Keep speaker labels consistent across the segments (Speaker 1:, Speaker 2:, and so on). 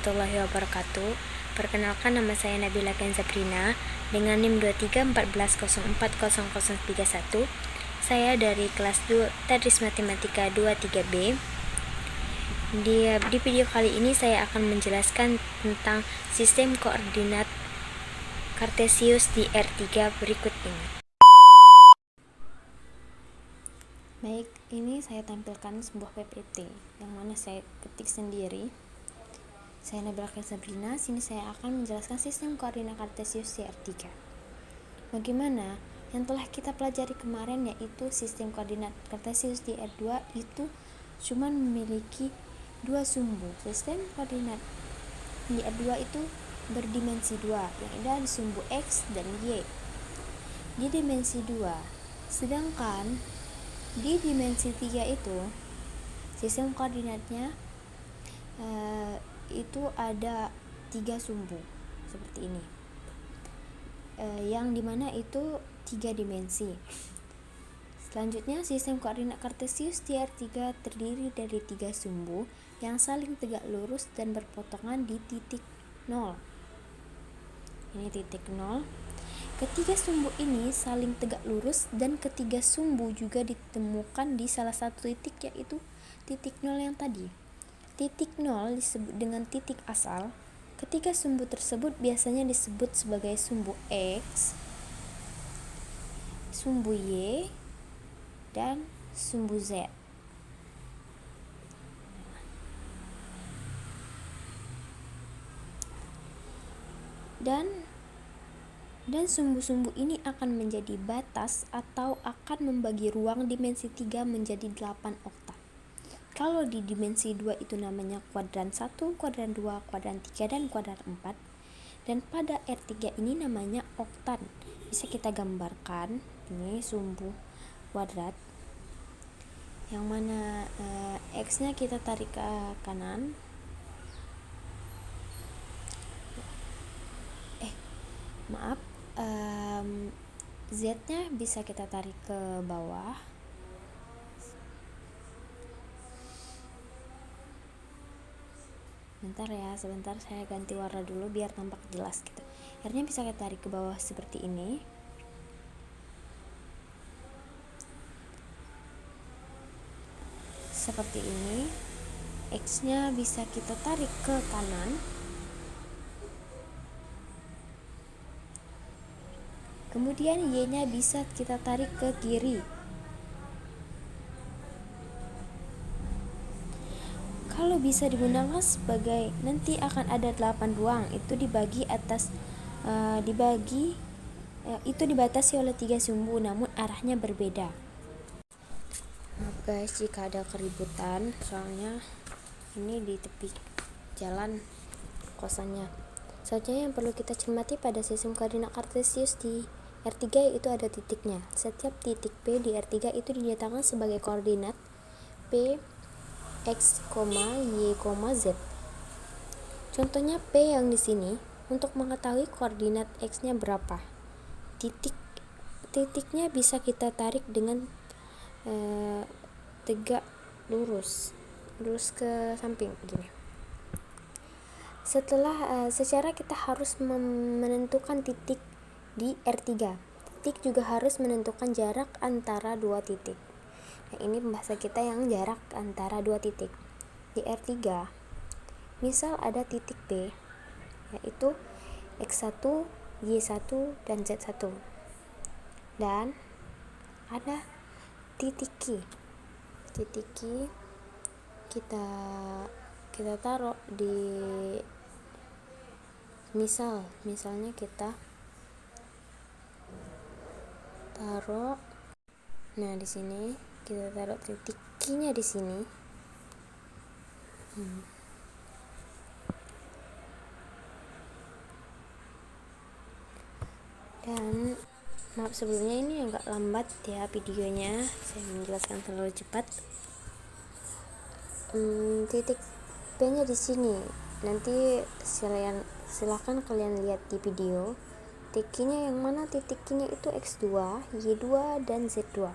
Speaker 1: warahmatullahi wabarakatuh. Perkenalkan, nama saya Nabila Kenzabrina dengan NIM 2314040031. Saya dari kelas 2 Tadris Matematika 23B. Di video kali ini saya akan menjelaskan tentang sistem koordinat Kartesius di R3 berikut ini. Baik, ini saya tampilkan sebuah PPT yang mana saya ketik sendiri. Saya Nabila Kenzabrina, sini saya akan menjelaskan sistem koordinat Kartesius di R3. Bagaimana? Yang telah kita pelajari kemarin yaitu sistem koordinat Kartesius di R2 itu cuma memiliki dua sumbu. Sistem koordinat di R2 itu berdimensi 2, yang ada di sumbu X dan Y di dimensi 2. Sedangkan di dimensi 3 itu sistem koordinatnya itu ada 3 sumbu seperti ini, yang dimana itu 3 dimensi. Selanjutnya, sistem koordinat Kartesius di R3 terdiri dari 3 sumbu yang saling tegak lurus dan berpotongan di titik 0. Ini titik 0. Ketiga sumbu ini saling tegak lurus dan ketiga sumbu juga ditemukan di salah satu titik, yaitu titik 0 yang tadi. Titik 0 disebut dengan titik asal. Ketiga sumbu tersebut biasanya disebut sebagai sumbu X, sumbu Y, dan sumbu Z. Dan sumbu-sumbu ini akan menjadi batas atau akan membagi ruang dimensi 3 menjadi 8 oktav. Kalau di dimensi 2 itu namanya kuadran 1, kuadran 2, kuadran 3, dan kuadran 4. Dan pada R3 ini namanya oktan. Bisa kita gambarkan, ini sumbu kuadrat yang mana X-nya kita tarik ke kanan, Z-nya bisa kita tarik ke bawah. Sebentar saya ganti warna dulu biar tampak jelas gitu. R-nya bisa kita tarik ke bawah seperti ini. Seperti ini. X-nya bisa kita tarik ke kanan. Kemudian Y-nya bisa kita tarik ke kiri. Kalau bisa digunakan sebagai, nanti akan ada 8 ruang, itu itu dibatasi oleh 3 sumbu, namun arahnya berbeda. Maaf guys jika ada keributan, soalnya ini di tepi jalan kosannya. Saja yang perlu kita cermati pada sistem koordinat Kartesius di R3 itu ada titiknya. Setiap titik P di R3 itu dinyatakan sebagai koordinat P, X, Y, Z. Contohnya P yang di sini, untuk mengetahui koordinat X-nya berapa, titiknya bisa kita tarik dengan tegak lurus ke samping begini. Secara kita harus menentukan titik di R3. Titik juga harus menentukan jarak antara dua titik. Nah, ini pembahasan kita yang jarak antara dua titik. Di R3, misal ada titik P, yaitu X1, Y1, dan Z1. Dan ada titik Q. Titik Q kita taruh di misalnya kita taruh, nah di sini kita taruh titik Q-nya di sini. Dan maaf sebelumnya ini agak lambat ya videonya, saya menjelaskan terlalu cepat. Titik P-nya di sini. Nanti silahkan kalian lihat di video. Titiknya yang mana? Titiknya itu X2, Y2, dan Z2.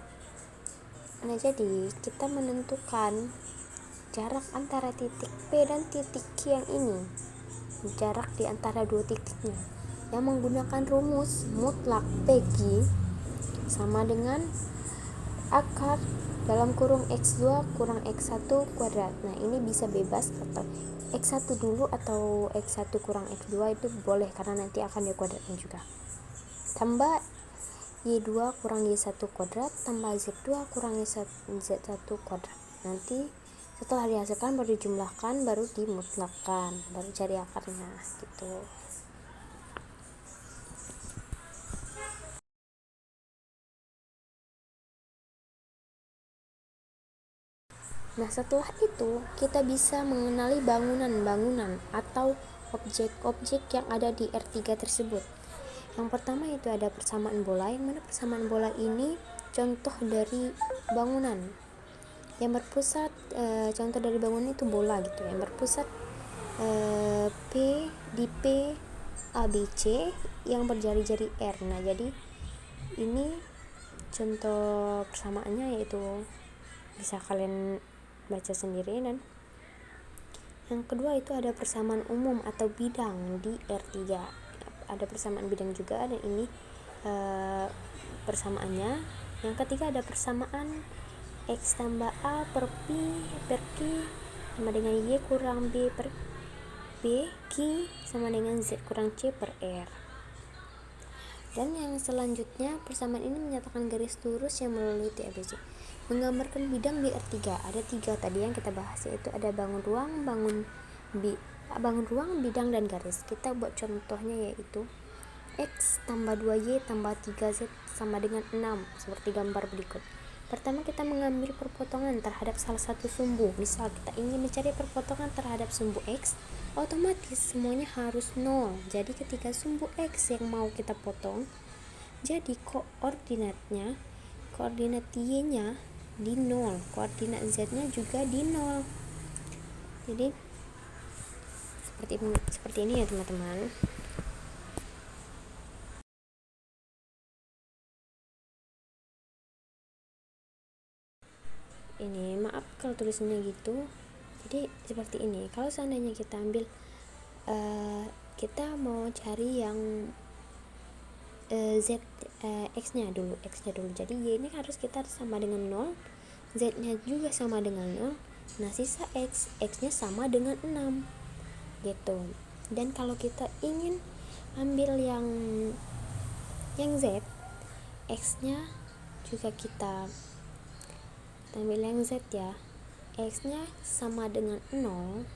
Speaker 1: Nah, jadi kita menentukan jarak antara titik P dan titik Q yang ini. jarak di antara dua titiknya, yang menggunakan rumus mutlak PQ sama dengan akar dalam kurung X2 kurang X1 kuadrat. Nah, ini bisa bebas, atau X1 dulu atau X1 kurang X2 itu boleh, karena nanti akan dikuadratkan juga. Tambah Y2 kurang Y1 kuadrat tambah Z2 kurang Z1 kuadrat. Nanti setelah dihasilkan baru dijumlahkan, baru dimutlakkan, baru cari akarnya gitu. Nah, setelah itu kita bisa mengenali bangunan-bangunan atau objek-objek yang ada di R3 tersebut. Yang pertama itu ada persamaan bola, yang mana persamaan bola ini contoh dari bangunan yang berpusat, contoh dari bangunan itu bola gitu, yang berpusat P di P ABC yang berjari-jari R. Nah, jadi ini contoh persamaannya, yaitu bisa kalian baca sendiri. Dan yang kedua itu ada persamaan umum atau bidang di R3. Ada persamaan bidang juga, dan ini persamaannya. Yang ketiga ada persamaan X tambah A per Q sama dengan Y kurang B per B, Q sama dengan Z kurang C per R. Dan yang selanjutnya, persamaan ini menyatakan garis lurus yang melalui ABC, menggambarkan bidang di R3. Ada 3 tadi yang kita bahas, yaitu ada bangun ruang, bidang, dan garis. Kita buat contohnya, yaitu X tambah 2Y tambah 3Z sama dengan 6, seperti gambar berikut. Pertama, kita mengambil perpotongan terhadap salah satu sumbu. Misal kita ingin mencari perpotongan terhadap sumbu X, otomatis semuanya harus 0. Jadi ketika sumbu X yang mau kita potong, jadi koordinat Y-nya di 0, koordinat Z-nya juga di 0. Jadi seperti ini ya teman-teman. Ini maaf kalau tulisannya gitu. Jadi seperti ini. Kalau seandainya kita ambil kita mau cari yang X-nya dulu. Jadi Y ini harus kita sama dengan 0, Z-nya juga sama dengan 0. Nah, sisa X-nya sama dengan 6 gitu. Dan kalau kita ingin ambil yang Z, X-nya juga kita ambil yang Z ya. X-nya sama dengan 0,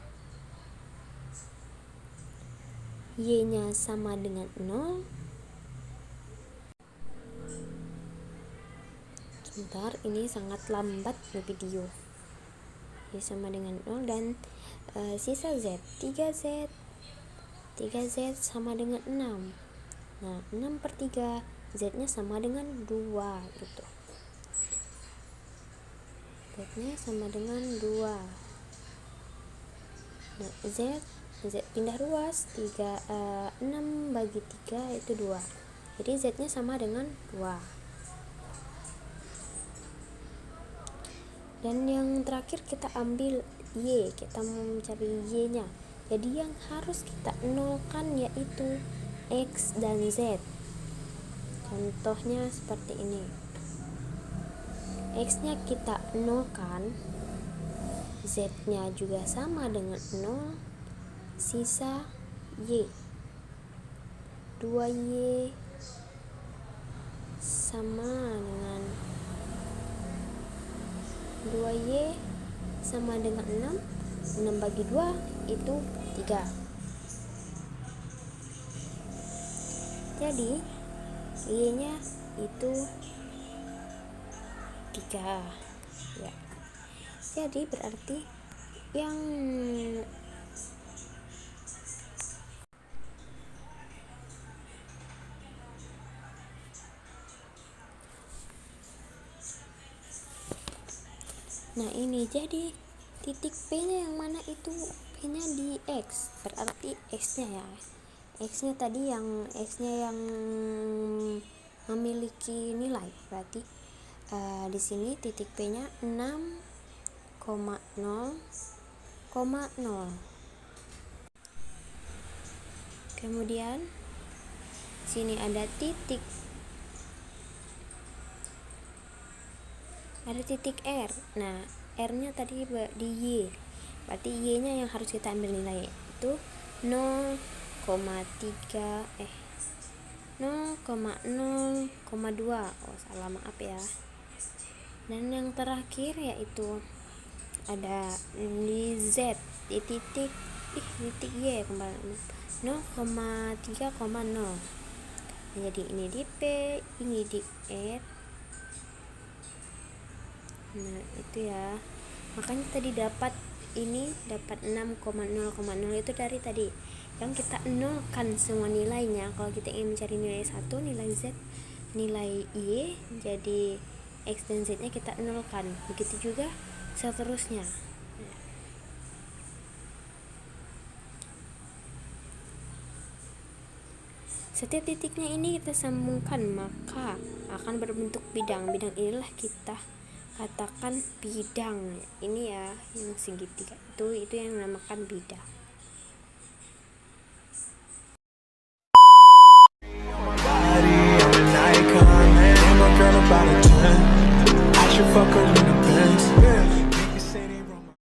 Speaker 1: Y-nya sama dengan 0. Sebentar, ini sangat lambat video. Y sama dengan 0, dan sisa Z, 3Z sama dengan 6. Nah, 6 per 3, Z-nya sama dengan 2 gitu. Z-nya sama dengan 2. Nah, Z pindah ruas, 6 bagi 3 itu 2. Jadi Z-nya sama dengan 2. Dan yang terakhir kita ambil Y, kita mau mencari Y-nya. Jadi yang harus kita nolkan yaitu X dan Z. Contohnya seperti ini. X-nya kita nolkan, Z-nya juga sama dengan 0, sisa Y. 2Y sama dengan 2Y sama dengan 6. 6 bagi 2 itu 3. Jadi Y-nya itu 3 ya. Jadi berarti yang ini jadi titik P-nya yang mana itu? P-nya di X, berarti X-nya ya. X-nya tadi yang X-nya yang memiliki nilai, berarti di sini titik P-nya 6,0,0. Kemudian sini ada titik R. Nah, R-nya tadi di Y. Berarti Y-nya yang harus kita ambil nilai itu 0,2. Oh, salah, maaf ya. Dan yang terakhir yaitu ada di Z, di titik Y kembali 0,3,0. Jadi ini di P, ini di R. Nah, itu ya. Makanya tadi dapat 6,0,0 itu dari tadi yang kita nolkan semua nilainya. Kalau kita ingin mencari nilai 1, nilai Z, nilai Y, jadi X dan Z nya kita nolkan. Begitu juga seterusnya. Setiap titiknya ini kita sambungkan, maka akan berbentuk bidang. Bidang inilah kita katakan bidang. Ini ya, yang segitiga itu yang dinamakan bidang.